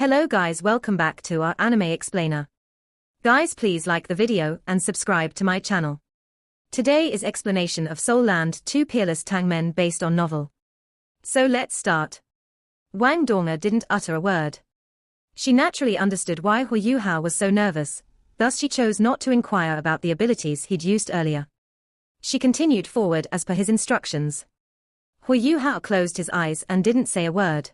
Hello guys, welcome back to our anime explainer. Guys, please like the video and subscribe to my channel. Today is explanation of Soul Land 2 Peerless Tang Men based on novel. So let's start. Wang Dong didn't utter a word. She naturally understood why Huo Yuhao was so nervous, thus she chose not to inquire about the abilities he'd used earlier. She continued forward as per his instructions. Huo Yuhao closed his eyes and didn't say a word.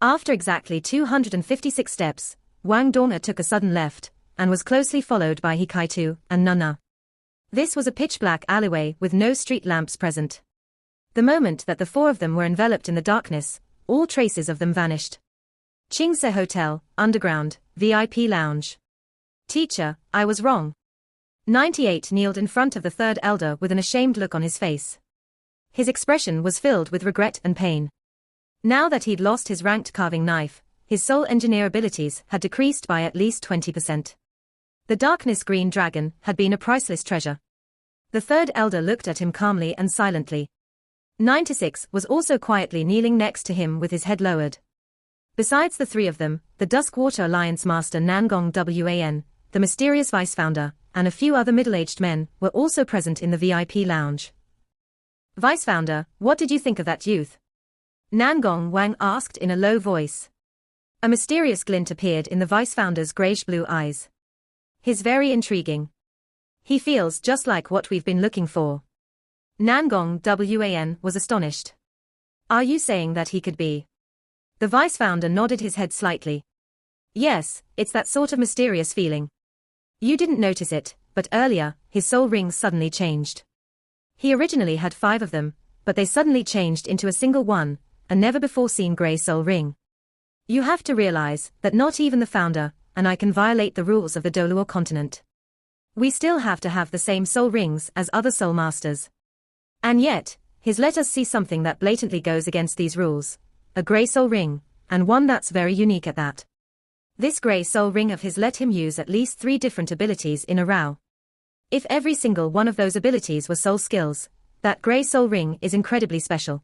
After exactly 256 steps, Wang Dong took a sudden left, and was closely followed by Hikaitu and Nana. This was a pitch-black alleyway with no street lamps present. The moment that the four of them were enveloped in the darkness, all traces of them vanished. Qingse Hotel, Underground, VIP Lounge. Teacher, I was wrong. 98 kneeled in front of the third elder with an ashamed look on his face. His expression was filled with regret and pain. Now that he'd lost his ranked carving knife, his soul engineer abilities had decreased by at least 20%. The darkness green dragon had been a priceless treasure. The third elder looked at him calmly and silently. 96 was also quietly kneeling next to him with his head lowered. Besides the three of them, the Duskwater Alliance master Nangong Wan, the mysterious vice-founder, and a few other middle-aged men were also present in the VIP lounge. Vice-founder, what did you think of that youth? Nangong Wang asked in a low voice. A mysterious glint appeared in the vice-founder's greyish-blue eyes. He's very intriguing. He feels just like what we've been looking for. Nangong Wan was astonished. Are you saying that he could be? The vice-founder nodded his head slightly. Yes, it's that sort of mysterious feeling. You didn't notice it, but earlier, his soul rings suddenly changed. He originally had 5 of them, but they suddenly changed into a single one, a never-before-seen grey soul ring. You have to realize that not even the founder and I can violate the rules of the Doluo continent. We still have to have the same soul rings as other soul masters. And yet, his let us see something that blatantly goes against these rules. A grey soul ring, and one that's very unique at that. This grey soul ring of his let him use at least 3 different abilities in a row. If every single one of those abilities were soul skills, that grey soul ring is incredibly special.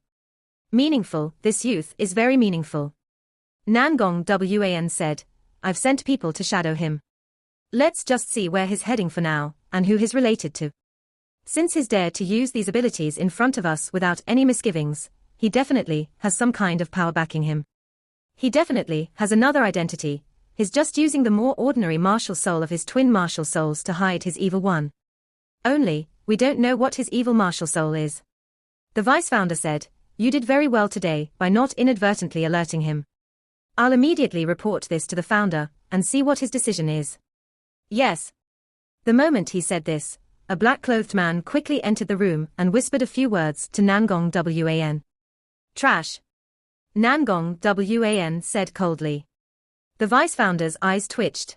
Meaningful, this youth is very meaningful. Nangong Wan said, I've sent people to shadow him. Let's just see where he's heading for now, and who he's related to. Since he's dared to use these abilities in front of us without any misgivings, he definitely has some kind of power backing him. He definitely has another identity, he's just using the more ordinary martial soul of his twin martial souls to hide his evil one. Only, we don't know what his evil martial soul is. The vice-founder said, you did very well today by not inadvertently alerting him. I'll immediately report this to the founder and see what his decision is. Yes. The moment he said this, a black-clothed man quickly entered the room and whispered a few words to Nangong Wan. Trash. Nangong Wan said coldly. The vice-founder's eyes twitched.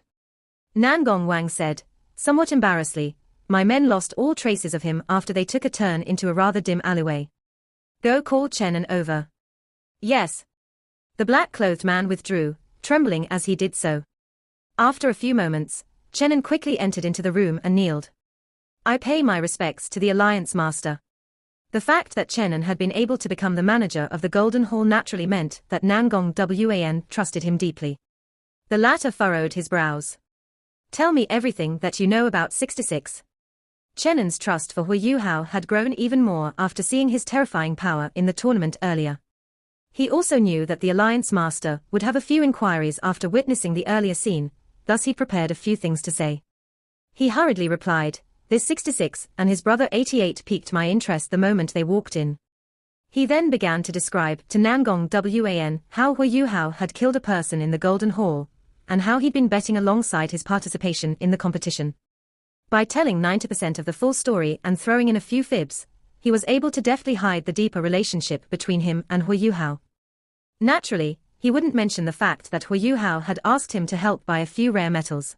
Nangong Wang said, somewhat embarrassedly, my men lost all traces of him after they took a turn into a rather dim alleyway. Go call Chenin over. Yes. The black-clothed man withdrew, trembling as he did so. After a few moments, Chenin quickly entered into the room and kneeled. I pay my respects to the Alliance Master. The fact that Chenin had been able to become the manager of the Golden Hall naturally meant that Nangong Wan trusted him deeply. The latter furrowed his brows. Tell me everything that you know about 66. Chenin's trust for Huo Yuhao had grown even more after seeing his terrifying power in the tournament earlier. He also knew that the Alliance Master would have a few inquiries after witnessing the earlier scene, thus he prepared a few things to say. He hurriedly replied, this 66 and his brother 88 piqued my interest the moment they walked in. He then began to describe to Nangong Wan how Huo Yuhao had killed a person in the Golden Hall, and how he'd been betting alongside his participation in the competition. By telling 90% of the full story and throwing in a few fibs, he was able to deftly hide the deeper relationship between him and Huo Yuhao. Naturally, he wouldn't mention the fact that Huo Yuhao had asked him to help buy a few rare metals.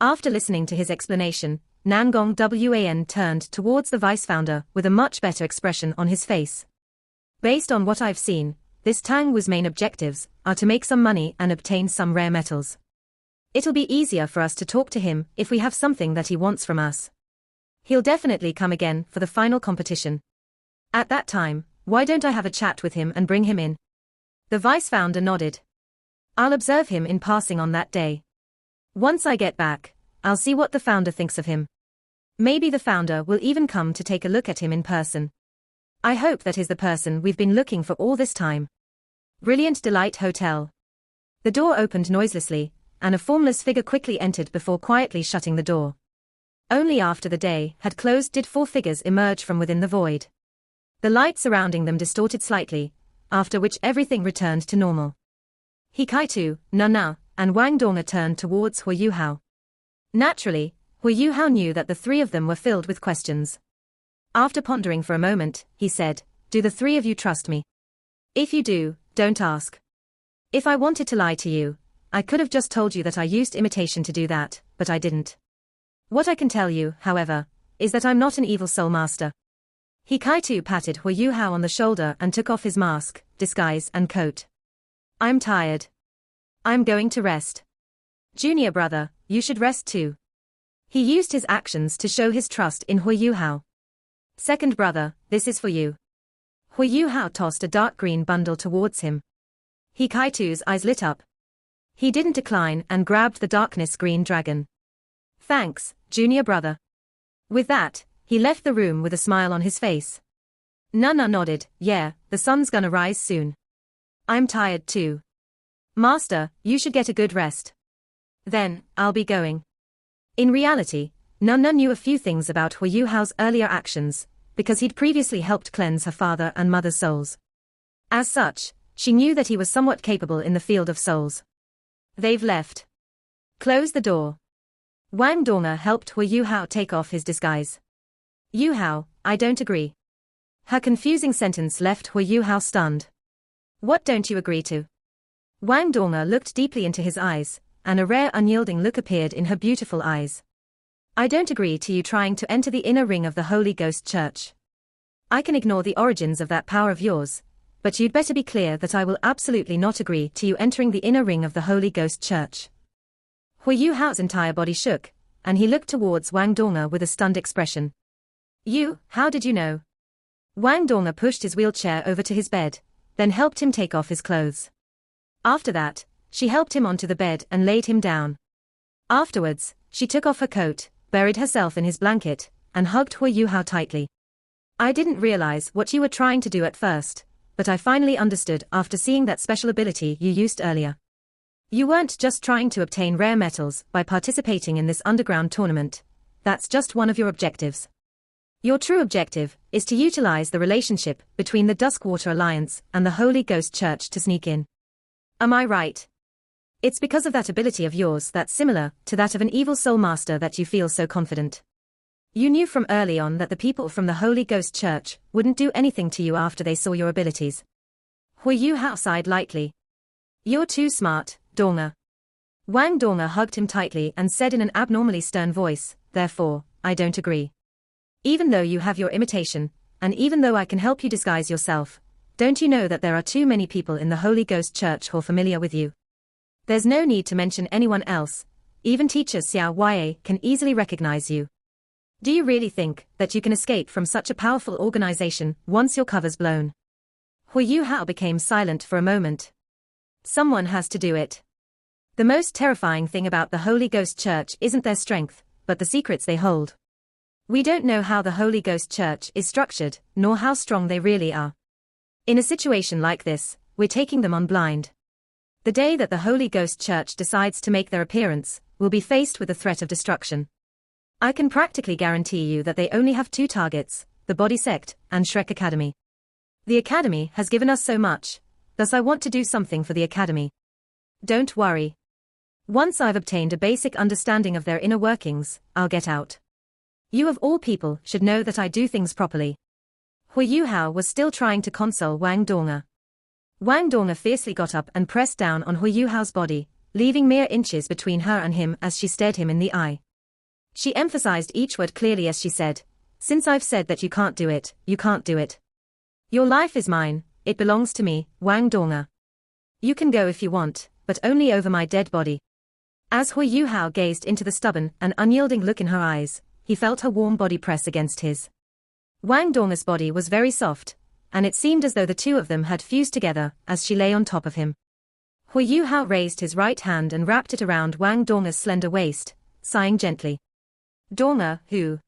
After listening to his explanation, Nangong Wan turned towards the vice-founder with a much better expression on his face. Based on what I've seen, this Tang Wu's main objectives are to make some money and obtain some rare metals. It'll be easier for us to talk to him if we have something that he wants from us. He'll definitely come again for the final competition. At that time, why don't I have a chat with him and bring him in? The vice-founder nodded. I'll observe him in passing on that day. Once I get back, I'll see what the founder thinks of him. Maybe the founder will even come to take a look at him in person. I hope that is the person we've been looking for all this time. Brilliant Delight Hotel. The door opened noiselessly, and a formless figure quickly entered before quietly shutting the door. Only after the day had closed did four figures emerge from within the void. The light surrounding them distorted slightly, after which everything returned to normal. He Kaitu, Nana, and Wang Donga turned towards Huo Yuhao. Naturally, Huo Yuhao knew that the three of them were filled with questions. After pondering for a moment, he said, "Do the three of you trust me? If you do, don't ask. If I wanted to lie to you, I could have just told you that I used imitation to do that, but I didn't. What I can tell you, however, is that I'm not an evil soul master." He Kaitu patted Huo Yuhao on the shoulder and took off his mask, disguise and coat. "I'm tired. I'm going to rest. Junior brother, you should rest too." He used his actions to show his trust in Huo Yuhao. "Second brother, this is for you." Huo Yuhao tossed a dark green bundle towards him. He Kaitu's eyes lit up. He didn't decline and grabbed the darkness green dragon. "Thanks, junior brother." With that, he left the room with a smile on his face. Nana nodded, "Yeah, the sun's gonna rise soon. I'm tired too. Master, you should get a good rest. Then, I'll be going." In reality, Nana knew a few things about Huo Yuhao's earlier actions, because he'd previously helped cleanse her father and mother's souls. As such, she knew that he was somewhat capable in the field of souls. "They've left. Close the door." Wang Donga helped Huo Yuhao take off his disguise. "Yuhao, I don't agree." Her confusing sentence left Huo Yuhao stunned. "What don't you agree to?" Wang Donga looked deeply into his eyes, and a rare unyielding look appeared in her beautiful eyes. "I don't agree to you trying to enter the inner ring of the Holy Ghost Church. I can ignore the origins of that power of yours, but you'd better be clear that I will absolutely not agree to you entering the inner ring of the Holy Ghost Church." Huo Yuhao's entire body shook, and he looked towards Wang Donga with a stunned expression. How did you know?" Wang Donga pushed his wheelchair over to his bed, then helped him take off his clothes. After that, she helped him onto the bed and laid him down. Afterwards, she took off her coat, buried herself in his blanket, and hugged Huo Yuhao tightly. "I didn't realize what you were trying to do at first, but I finally understood after seeing that special ability you used earlier. You weren't just trying to obtain rare metals by participating in this underground tournament. That's just one of your objectives. Your true objective is to utilize the relationship between the Duskwater Alliance and the Holy Ghost Church to sneak in. Am I right? It's because of that ability of yours that's similar to that of an evil soul master that you feel so confident. You knew from early on that the people from the Holy Ghost Church wouldn't do anything to you after they saw your abilities." Huo Yuhao sighed lightly. "You're too smart, Donga." Wang Donga hugged him tightly and said in an abnormally stern voice, "Therefore, I don't agree. Even though you have your imitation, and even though I can help you disguise yourself, don't you know that there are too many people in the Holy Ghost Church who are familiar with you? There's no need to mention anyone else, even teacher Xiao Ya can easily recognize you. Do you really think that you can escape from such a powerful organization once your cover's blown?" Huo Yuhao became silent for a moment. "Someone has to do it. The most terrifying thing about the Holy Ghost Church isn't their strength, but the secrets they hold. We don't know how the Holy Ghost Church is structured, nor how strong they really are. In a situation like this, we're taking them on blind. The day that the Holy Ghost Church decides to make their appearance, we'll be faced with the threat of destruction. I can practically guarantee you that they only have two targets, the Body Sect and Shrek Academy. The Academy has given us so much, thus I want to do something for the Academy. Don't worry. Once I've obtained a basic understanding of their inner workings, I'll get out. You of all people should know that I do things properly." Huo Yuhao was still trying to console Wang Donga. Wang Donga fiercely got up and pressed down on Huo Yuhao's body, leaving mere inches between her and him as she stared him in the eye. She emphasized each word clearly as she said, "Since I've said that you can't do it, you can't do it. Your life is mine, it belongs to me, Wang Donga. You can go if you want, but only over my dead body." As Huo Yuhao gazed into the stubborn and unyielding look in her eyes, he felt her warm body press against his. Wang Donga's body was very soft, and it seemed as though the two of them had fused together as she lay on top of him. Huo Yuhao raised his right hand and wrapped it around Wang Donger's slender waist, sighing gently. Donger, who?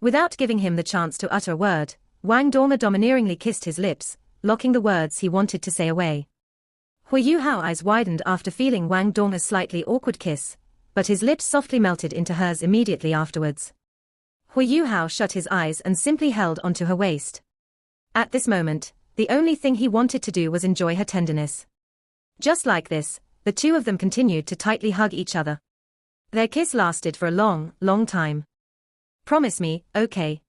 Without giving him the chance to utter a word, Wang Donger domineeringly kissed his lips, locking the words he wanted to say away. Huo Yuhao's eyes widened after feeling Wang Donger's slightly awkward kiss, but his lips softly melted into hers immediately afterwards. Huo Yuhao shut his eyes and simply held onto her waist. At this moment, the only thing he wanted to do was enjoy her tenderness. Just like this, the two of them continued to tightly hug each other. Their kiss lasted for a long, long time. Promise me, okay?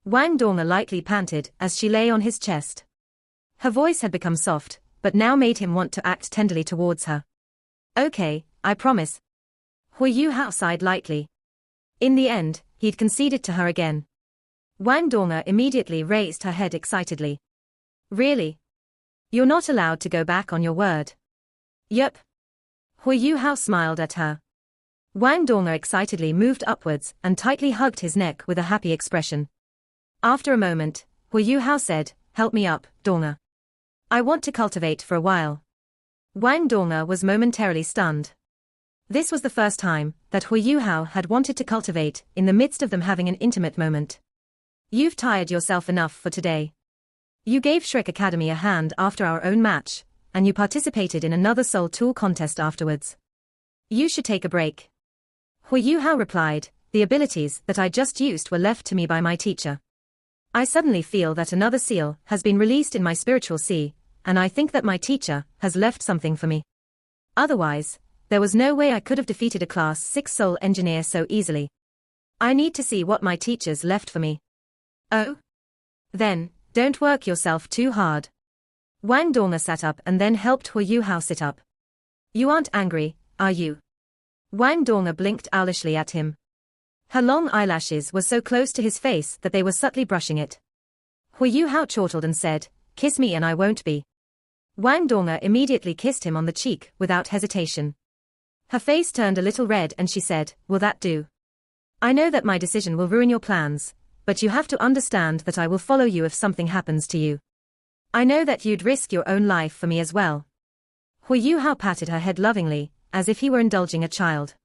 Wang Donger lightly panted as she lay on his chest. Her voice had become soft, but now made him want to act tenderly towards her. Okay, I promise. Huo Yuhao sighed lightly. In the end, he'd conceded to her again. Wang Donger immediately raised her head excitedly. Really? You're not allowed to go back on your word. Yep. Huo Yuhao smiled at her. Wang Donger excitedly moved upwards and tightly hugged his neck with a happy expression. After a moment, Huo Yuhao said, "Help me up, Donger. I want to cultivate for a while." Wang Donger was momentarily stunned. This was the first time that Huo Yuhao had wanted to cultivate in the midst of them having an intimate moment. You've tired yourself enough for today. You gave Shrek Academy a hand after our own match, and you participated in another Soul Tool contest afterwards. You should take a break. Huo Yuhao replied, "The abilities that I just used were left to me by my teacher. I suddenly feel that another seal has been released in my spiritual sea, and I think that my teacher has left something for me. Otherwise, there was no way I could have defeated a Class 6 Soul Engineer so easily. I need to see what my teacher's left for me." Oh? Then, don't work yourself too hard. Wang Donger sat up and then helped Huo Yuhao sit up. You aren't angry, are you? Wang Donger blinked owlishly at him. Her long eyelashes were so close to his face that they were subtly brushing it. Huo Yuhao chortled and said, "Kiss me and I won't be." Wang Donger immediately kissed him on the cheek without hesitation. Her face turned a little red and she said, "Will that do? I know that my decision will ruin your plans, but you have to understand that I will follow you if something happens to you. I know that you'd risk your own life for me as well." Huo Yuhao patted her head lovingly, as if he were indulging a child.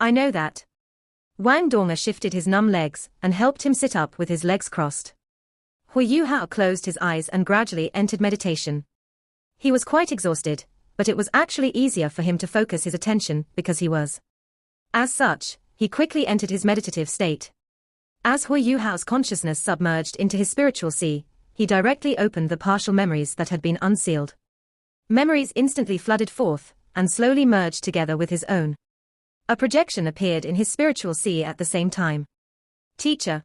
"I know that." Wang Donger shifted his numb legs and helped him sit up with his legs crossed. Huo Yuhao closed his eyes and gradually entered meditation. He was quite exhausted, but it was actually easier for him to focus his attention because he was. As such, he quickly entered his meditative state. As Huo Yuhao's consciousness submerged into his spiritual sea, he directly opened the partial memories that had been unsealed. Memories instantly flooded forth, and slowly merged together with his own. A projection appeared in his spiritual sea at the same time. "Teacher."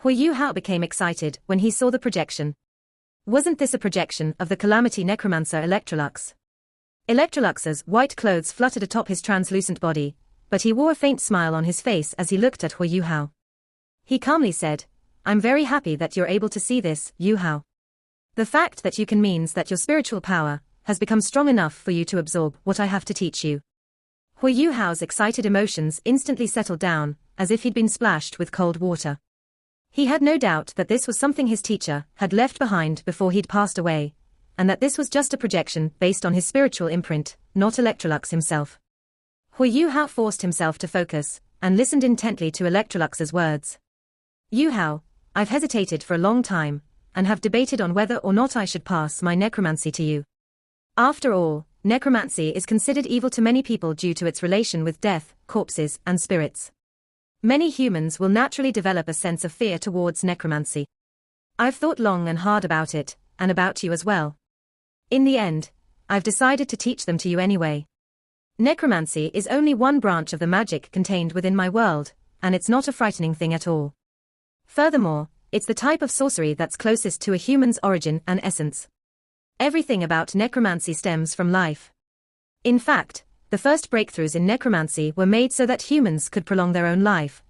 Huo Yuhao became excited when he saw the projection. Wasn't this a projection of the Calamity Necromancer Electrolux? Electrolux's white clothes fluttered atop his translucent body, but he wore a faint smile on his face as he looked at Huo Yuhao. He calmly said, "I'm very happy that you're able to see this, Yuhao. The fact that you can means that your spiritual power has become strong enough for you to absorb what I have to teach you." Huo Yuhao's excited emotions instantly settled down, as if he'd been splashed with cold water. He had no doubt that this was something his teacher had left behind before he'd passed away, and that this was just a projection based on his spiritual imprint, not Electrolux himself. Huo Yuhao forced himself to focus, and listened intently to Electrolux's words. "Yuhao, I've hesitated for a long time, and have debated on whether or not I should pass my necromancy to you. After all, necromancy is considered evil to many people due to its relation with death, corpses, and spirits. Many humans will naturally develop a sense of fear towards necromancy. I've thought long and hard about it, and about you as well. In the end, I've decided to teach them to you anyway. Necromancy is only one branch of the magic contained within my world, and it's not a frightening thing at all. Furthermore, it's the type of sorcery that's closest to a human's origin and essence. Everything about necromancy stems from life. In fact, the first breakthroughs in necromancy were made so that humans could prolong their own life,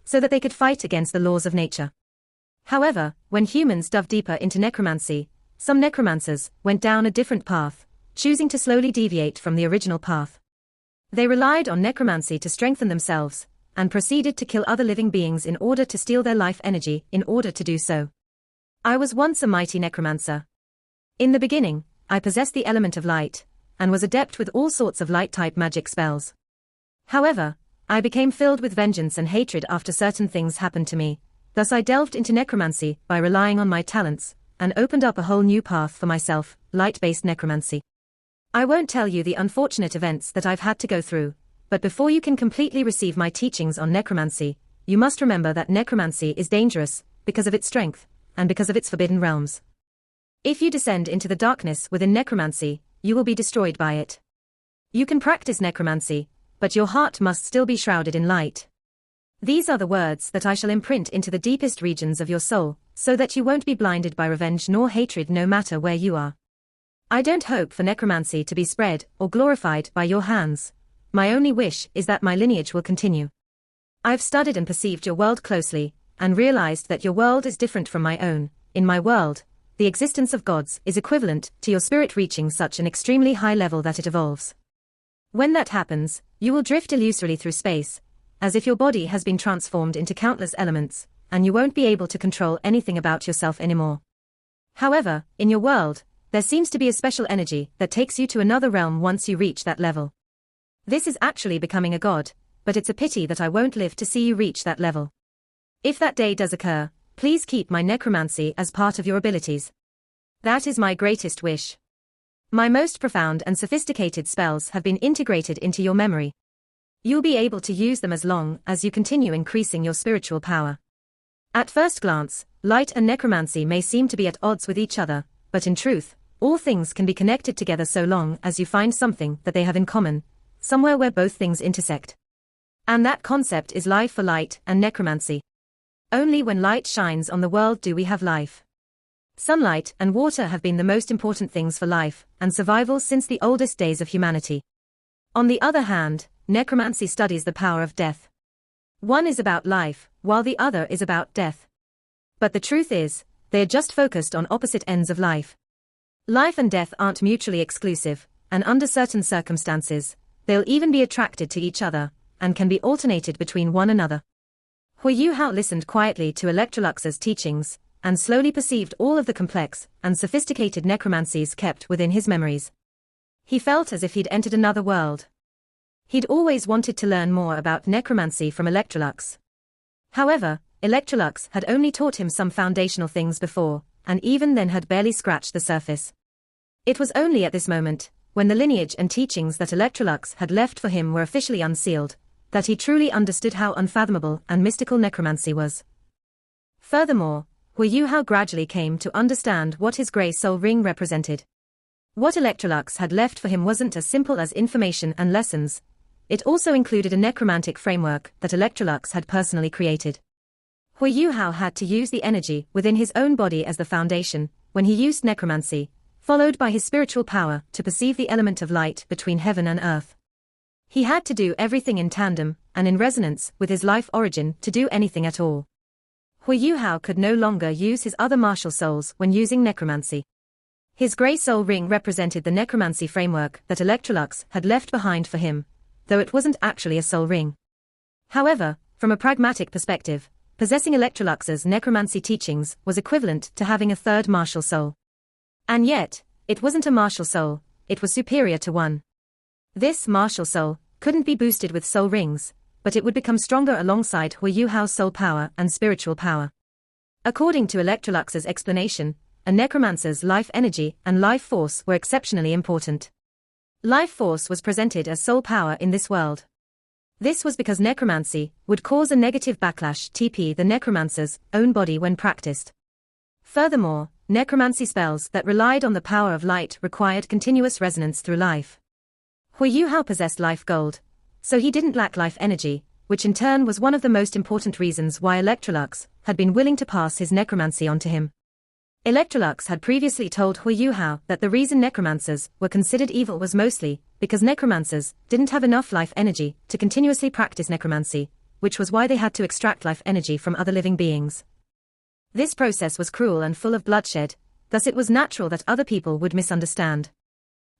so that they could fight against the laws of nature. However, when humans dove deeper into necromancy, some necromancers went down a different path, choosing to slowly deviate from the original path. They relied on necromancy to strengthen themselves, and proceeded to kill other living beings in order to steal their life energy in order to do so. I was once a mighty necromancer. In the beginning, I possessed the element of light, and was adept with all sorts of light-type magic spells. However, I became filled with vengeance and hatred after certain things happened to me, thus I delved into necromancy by relying on my talents, and opened up a whole new path for myself, light-based necromancy. I won't tell you the unfortunate events that I've had to go through, but before you can completely receive my teachings on necromancy, you must remember that necromancy is dangerous, because of its strength, and because of its forbidden realms. If you descend into the darkness within necromancy, you will be destroyed by it. You can practice necromancy, but your heart must still be shrouded in light. These are the words that I shall imprint into the deepest regions of your soul, so that you won't be blinded by revenge nor hatred no matter where you are. I don't hope for necromancy to be spread or glorified by your hands. My only wish is that my lineage will continue. I've studied and perceived your world closely, and realized that your world is different from my own. In my world, the existence of gods is equivalent to your spirit reaching such an extremely high level that it evolves. When that happens, you will drift illusorily through space, as if your body has been transformed into countless elements, and you won't be able to control anything about yourself anymore. However, in your world, there seems to be a special energy that takes you to another realm once you reach that level. This is actually becoming a god, but it's a pity that I won't live to see you reach that level. If that day does occur, please keep my necromancy as part of your abilities. That is my greatest wish. My most profound and sophisticated spells have been integrated into your memory. You'll be able to use them as long as you continue increasing your spiritual power. At first glance, light and necromancy may seem to be at odds with each other, but in truth, all things can be connected together so long as you find something that they have in common, somewhere where both things intersect. And that concept is life for light and necromancy. Only when light shines on the world do we have life. Sunlight and water have been the most important things for life and survival since the oldest days of humanity. On the other hand, necromancy studies the power of death. One is about life, while the other is about death. But the truth is, they are just focused on opposite ends of life. Life and death aren't mutually exclusive, and under certain circumstances, they'll even be attracted to each other, and can be alternated between one another. Huo Yuhao listened quietly to Electrolux's teachings, and slowly perceived all of the complex and sophisticated necromancies kept within his memories. He felt as if he'd entered another world. He'd always wanted to learn more about necromancy from Electrolux. However, Electrolux had only taught him some foundational things before, and even then had barely scratched the surface. It was only at this moment, when the lineage and teachings that Electrolux had left for him were officially unsealed, that he truly understood how unfathomable and mystical necromancy was. Furthermore, Huo Yuhao gradually came to understand what his grey soul ring represented. What Electrolux had left for him wasn't as simple as information and lessons. It also included a necromantic framework that Electrolux had personally created. Huo Yuhao had to use the energy within his own body as the foundation, when he used necromancy, followed by his spiritual power to perceive the element of light between heaven and earth. He had to do everything in tandem, and in resonance with his life origin to do anything at all. Huo Yuhao could no longer use his other martial souls when using necromancy. His grey soul ring represented the necromancy framework that Electrolux had left behind for him, though it wasn't actually a soul ring. However, from a pragmatic perspective, possessing Electrolux's necromancy teachings was equivalent to having a third martial soul. And yet, it wasn't a martial soul, it was superior to one. This martial soul couldn't be boosted with soul rings, but it would become stronger alongside Huo Yuhao's soul power and spiritual power. According to Electrolux's explanation, a necromancer's life energy and life force were exceptionally important. Life force was presented as soul power in this world. This was because necromancy would cause a negative backlash to the necromancer's own body when practiced. Furthermore, necromancy spells that relied on the power of light required continuous resonance through life. Huo Yuhao possessed life gold, so he didn't lack life energy, which in turn was one of the most important reasons why Electrolux had been willing to pass his necromancy on to him. Electrolux had previously told Huo Yuhao that the reason necromancers were considered evil was mostly because necromancers didn't have enough life energy to continuously practice necromancy, which was why they had to extract life energy from other living beings. This process was cruel and full of bloodshed, thus it was natural that other people would misunderstand.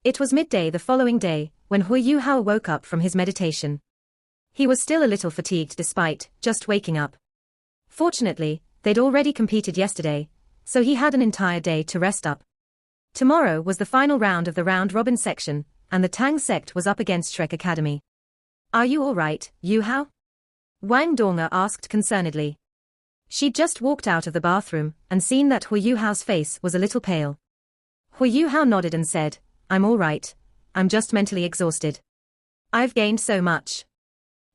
It was midday the following day, when Huo Yuhao woke up from his meditation. He was still a little fatigued despite just waking up. Fortunately, they'd already competed yesterday, so he had an entire day to rest up. Tomorrow was the final round of the round-robin section, and the Tang sect was up against Shrek Academy. Are you all right, Yuhao? Wang Donga asked concernedly. She'd just walked out of the bathroom and seen that Huo Yuhao's face was a little pale. Huo Yuhao nodded and said, I'm all right. I'm just mentally exhausted. I've gained so much.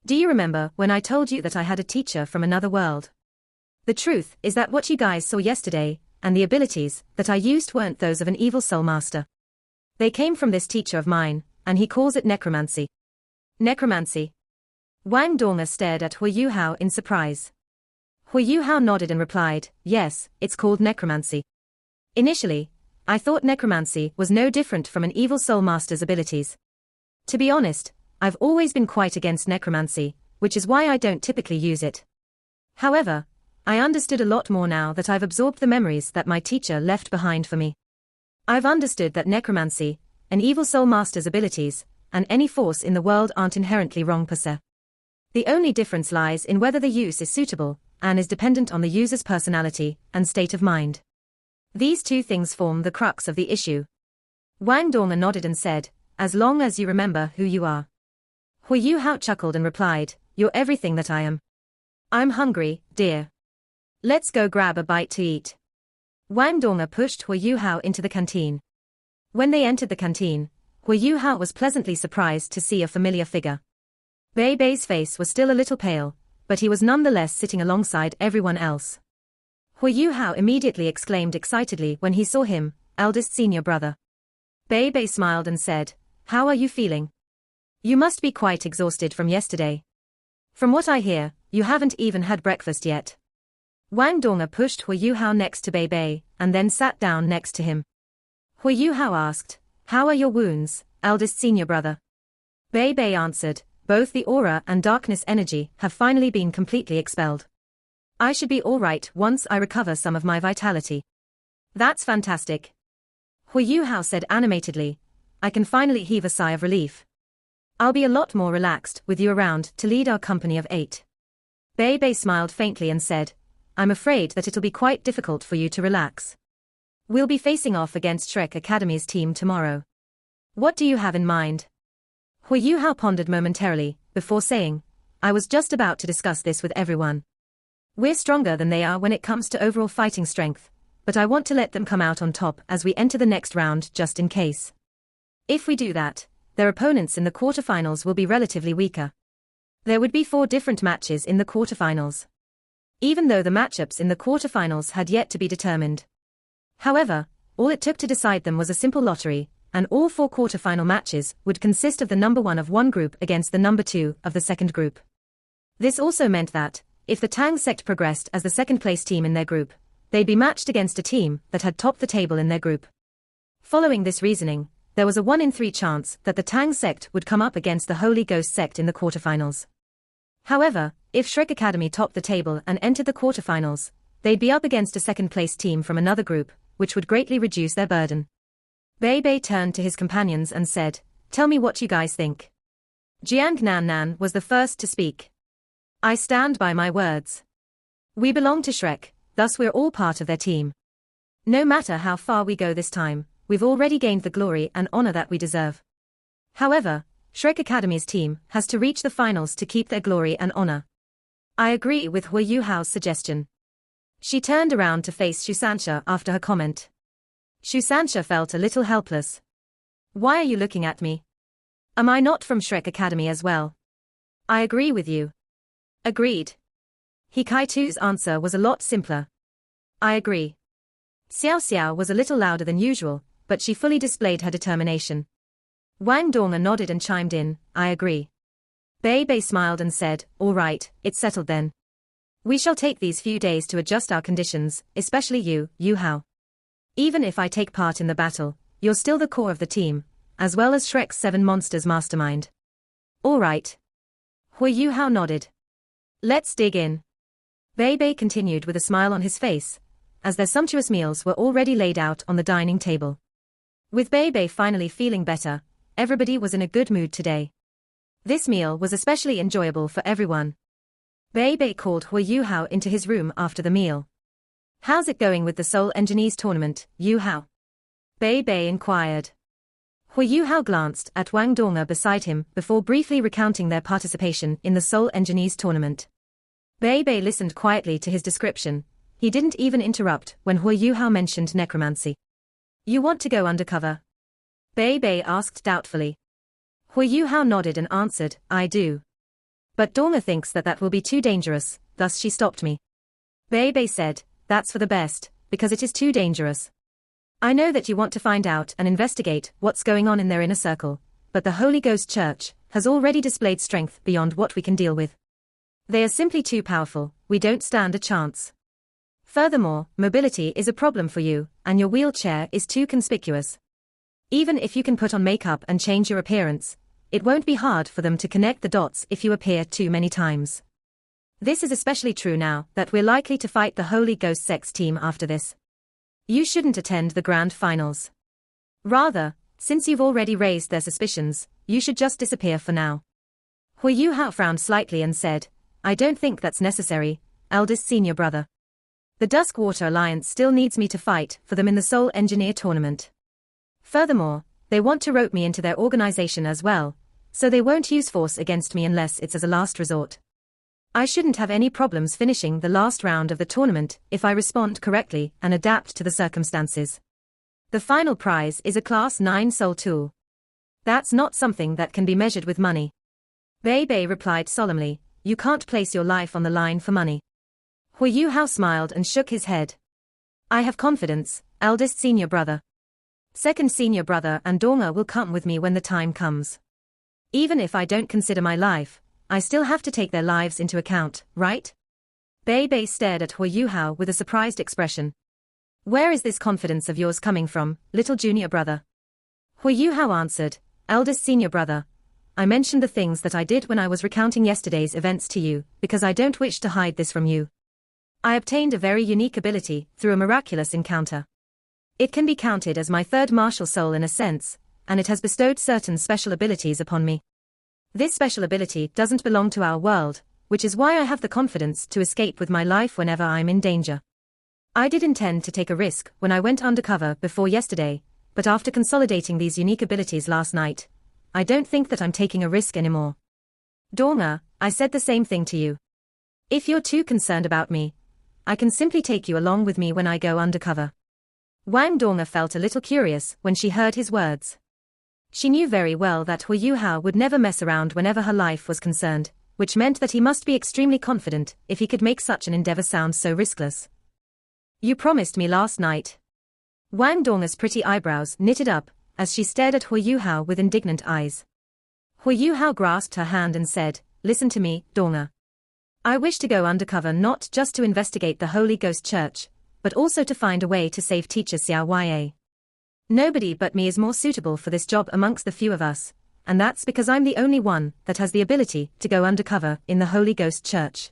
Do you remember when I told you that I had a teacher from another world? The truth is that what you guys saw yesterday, and the abilities that I used weren't those of an evil soul master. They came from this teacher of mine, and he calls it necromancy. Necromancy? Wang Donga stared at Huo Yuhao in surprise. Huo Yuhao nodded and replied, yes, it's called necromancy. Initially, I thought necromancy was no different from an evil soul master's abilities. To be honest, I've always been quite against necromancy, which is why I don't typically use it. However, I understood a lot more now that I've absorbed the memories that my teacher left behind for me. I've understood that necromancy, an evil soul master's abilities, and any force in the world aren't inherently wrong per se. The only difference lies in whether the use is suitable, and is dependent on the user's personality and state of mind. These two things form the crux of the issue. Wang Donga nodded and said, as long as you remember who you are. Huo Yuhao chuckled and replied, you're everything that I am. I'm hungry, dear. Let's go grab a bite to eat. Wang Donga pushed Huo Yuhao into the canteen. When they entered the canteen, Huo Yuhao was pleasantly surprised to see a familiar figure. Bei Bei's face was still a little pale, but he was nonetheless sitting alongside everyone else. Huo Yuhao immediately exclaimed excitedly when he saw him, eldest senior brother. Bei Bei smiled and said, how are you feeling? You must be quite exhausted from yesterday. From what I hear, you haven't even had breakfast yet. Wang Donga pushed Huo Yuhao next to Bei Bei, and then sat down next to him. Huo Yuhao asked, how are your wounds, eldest senior brother? Bei Bei answered, both the aura and darkness energy have finally been completely expelled. I should be all right once I recover some of my vitality. That's fantastic. Huo Yuhao said animatedly, I can finally heave a sigh of relief. I'll be a lot more relaxed with you around to lead our company of 8. Bei Bei smiled faintly and said, I'm afraid that it'll be quite difficult for you to relax. We'll be facing off against Shrek Academy's team tomorrow. What do you have in mind? Huo Yuhao pondered momentarily, before saying, I was just about to discuss this with everyone. We're stronger than they are when it comes to overall fighting strength, but I want to let them come out on top as we enter the next round just in case. If we do that, their opponents in the quarterfinals will be relatively weaker. There would be 4 different matches in the quarterfinals. Even though the matchups in the quarterfinals had yet to be determined. However, all it took to decide them was a simple lottery, and all 4 quarterfinal matches would consist of the number 1 of one group against the number 2 of the second group. This also meant that, if the Tang sect progressed as the second-place team in their group, they'd be matched against a team that had topped the table in their group. Following this reasoning, there was a 1 in 3 chance that the Tang sect would come up against the Holy Ghost sect in the quarterfinals. However, if Shrek Academy topped the table and entered the quarterfinals, they'd be up against a second-place team from another group, which would greatly reduce their burden. Bei Bei turned to his companions and said, tell me what you guys think. Jiang Nan Nan was the first to speak. I stand by my words. We belong to Shrek, thus we're all part of their team. No matter how far we go this time, we've already gained the glory and honor that we deserve. However, Shrek Academy's team has to reach the finals to keep their glory and honor. I agree with Huo Yuhao's suggestion. She turned around to face Shusansha after her comment. Shusansha felt a little helpless. Why are you looking at me? Am I not from Shrek Academy as well? I agree with you. Agreed. Hikaitu's answer was a lot simpler. I agree. Xiao Xiao was a little louder than usual, but she fully displayed her determination. Wang Donga nodded and chimed in, I agree. Bei Bei smiled and said, all right, it's settled then. We shall take these few days to adjust our conditions, especially you, Yuhao. Even if I take part in the battle, you're still the core of the team, as well as Shrek's 7 monsters mastermind. All right. Huo Yuhao nodded. Let's dig in. Bei Bei continued with a smile on his face, as their sumptuous meals were already laid out on the dining table. With Bei Bei finally feeling better, everybody was in a good mood today. This meal was especially enjoyable for everyone. Bei Bei called Huo Yuhao into his room after the meal. How's it going with the Soul Engineers tournament, Yuhao? Bei Bei inquired. Huo Yuhao glanced at Wang Dong beside him before briefly recounting their participation in the Soul Engineers tournament. Bei Bei listened quietly to his description. He didn't even interrupt when Huo Yuhao mentioned necromancy. You want to go undercover? Bei Bei asked doubtfully. Huo Yuhao nodded and answered, I do. But Dong thinks that will be too dangerous, thus she stopped me. Bei Bei said, that's for the best, because it is too dangerous. I know that you want to find out and investigate what's going on in their inner circle, but the Holy Ghost Church has already displayed strength beyond what we can deal with. They are simply too powerful, we don't stand a chance. Furthermore, mobility is a problem for you, and your wheelchair is too conspicuous. Even if you can put on makeup and change your appearance, it won't be hard for them to connect the dots if you appear too many times. This is especially true now that we're likely to fight the Holy Ghost Sex team after this. You shouldn't attend the grand finals. Rather, since you've already raised their suspicions, you should just disappear for now. Huo Yuhao frowned slightly and said, I don't think that's necessary, eldest senior brother. The Duskwater Alliance still needs me to fight for them in the Soul Engineer tournament. Furthermore, they want to rope me into their organization as well, so they won't use force against me unless it's as a last resort. I shouldn't have any problems finishing the last round of the tournament if I respond correctly and adapt to the circumstances. The final prize is a Class 9 soul tool. That's not something that can be measured with money. Bei Bei replied solemnly, you can't place your life on the line for money. Huo Yuhao smiled and shook his head. I have confidence, eldest senior brother. Second senior brother and Donga will come with me when the time comes. Even if I don't consider my life, I still have to take their lives into account, right? Bei Bei stared at Huo Yuhao with a surprised expression. Where is this confidence of yours coming from, little junior brother? Huo Yuhao answered, eldest senior brother. I mentioned the things that I did when I was recounting yesterday's events to you, because I don't wish to hide this from you. I obtained a very unique ability through a miraculous encounter. It can be counted as my third martial soul in a sense, and it has bestowed certain special abilities upon me. This special ability doesn't belong to our world, which is why I have the confidence to escape with my life whenever I'm in danger. I did intend to take a risk when I went undercover before yesterday, but after consolidating these unique abilities last night, I don't think that I'm taking a risk anymore. Donga, I said the same thing to you. If you're too concerned about me, I can simply take you along with me when I go undercover. Wang Donga felt a little curious when she heard his words. She knew very well that Huo Yuhao would never mess around whenever her life was concerned, which meant that he must be extremely confident if he could make such an endeavor sound so riskless. You promised me last night. Wang Donga's pretty eyebrows knitted up as she stared at Huo Yuhao with indignant eyes. Huo Yuhao grasped her hand and said, listen to me, Donga. I wish to go undercover not just to investigate the Holy Ghost Church, but also to find a way to save teacher Xiao Ya. Nobody but me is more suitable for this job amongst the few of us, and that's because I'm the only one that has the ability to go undercover in the Holy Ghost Church.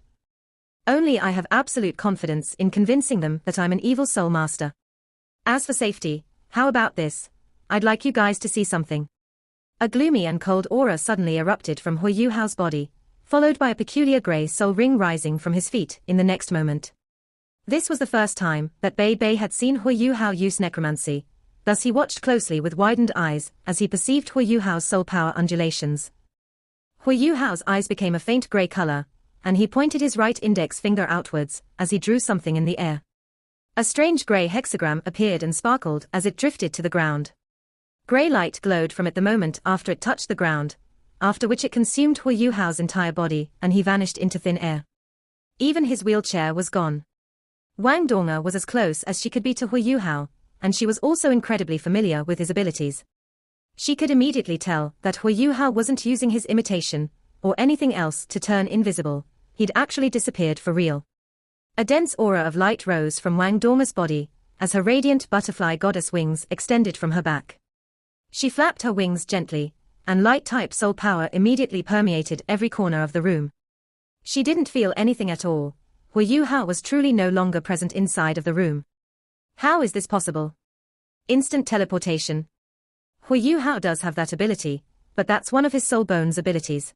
Only I have absolute confidence in convincing them that I'm an evil soul master. As for safety, how about this? I'd like you guys to see something. A gloomy and cold aura suddenly erupted from Huo Yuhao's body, followed by a peculiar grey soul ring rising from his feet in the next moment. This was the first time that Bei Bei had seen Huo Yuhao use necromancy. Thus he watched closely with widened eyes as he perceived Huo Yuhao's soul power undulations. Huo Yuhao's eyes became a faint grey color, and he pointed his right index finger outwards as he drew something in the air. A strange grey hexagram appeared and sparkled as it drifted to the ground. Grey light glowed from it the moment after it touched the ground, after which it consumed Huo Yuhao's entire body and he vanished into thin air. Even his wheelchair was gone. Wang Donga was as close as she could be to Huo Yuhao, and she was also incredibly familiar with his abilities. She could immediately tell that Huo Yuhao wasn't using his imitation, or anything else to turn invisible, he'd actually disappeared for real. A dense aura of light rose from Wang Donga's body, as her radiant butterfly goddess wings extended from her back. She flapped her wings gently, and light-type soul power immediately permeated every corner of the room. She didn't feel anything at all. Huo Yuhao was truly no longer present inside of the room. How is this possible? Instant teleportation. Huo Yuhao does have that ability, but that's one of his soul bones abilities.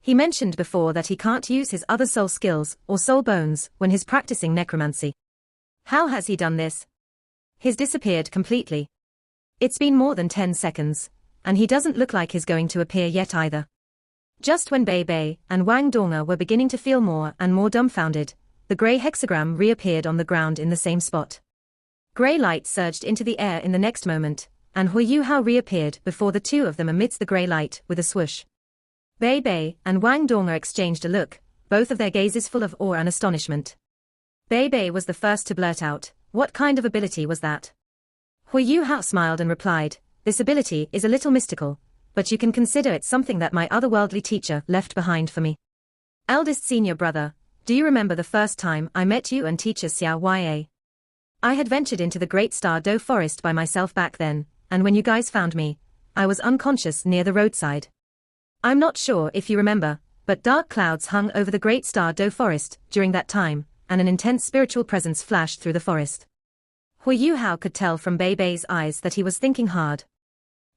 He mentioned before that he can't use his other soul skills or soul bones when he's practicing necromancy. How has he done this? He's disappeared completely. It's been more than 10 seconds, and he doesn't look like he's going to appear yet either. Just when Bei Bei and Wang Donga were beginning to feel more and more dumbfounded, the grey hexagram reappeared on the ground in the same spot. Grey light surged into the air in the next moment, and Huo Yuhao reappeared before the two of them amidst the grey light with a swoosh. Bei Bei and Wang Donga exchanged a look, both of their gazes full of awe and astonishment. Bei Bei was the first to blurt out, "What kind of ability was that?" Huo Yuhao smiled and replied, "This ability is a little mystical, but you can consider it something that my otherworldly teacher left behind for me. Eldest senior brother, do you remember the first time I met you and teacher Xiao Ya? I had ventured into the Great Star Do Forest by myself back then, and when you guys found me, I was unconscious near the roadside. I'm not sure if you remember, but dark clouds hung over the Great Star Do Forest during that time, and an intense spiritual presence flashed through the forest." Huo Yuhao could tell from Bei Bei's eyes that he was thinking hard.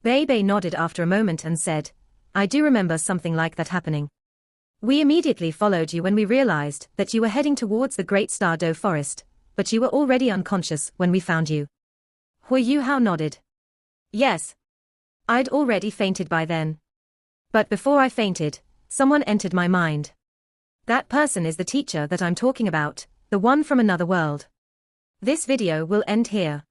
Bei Bei nodded after a moment and said, "I do remember something like that happening. We immediately followed you when we realized that you were heading towards the Great Star Do Forest, but you were already unconscious when we found you." Huo Yuhao nodded. "Yes. I'd already fainted by then. But before I fainted, someone entered my mind. That person is the teacher that I'm talking about, the one from another world." This video will end here.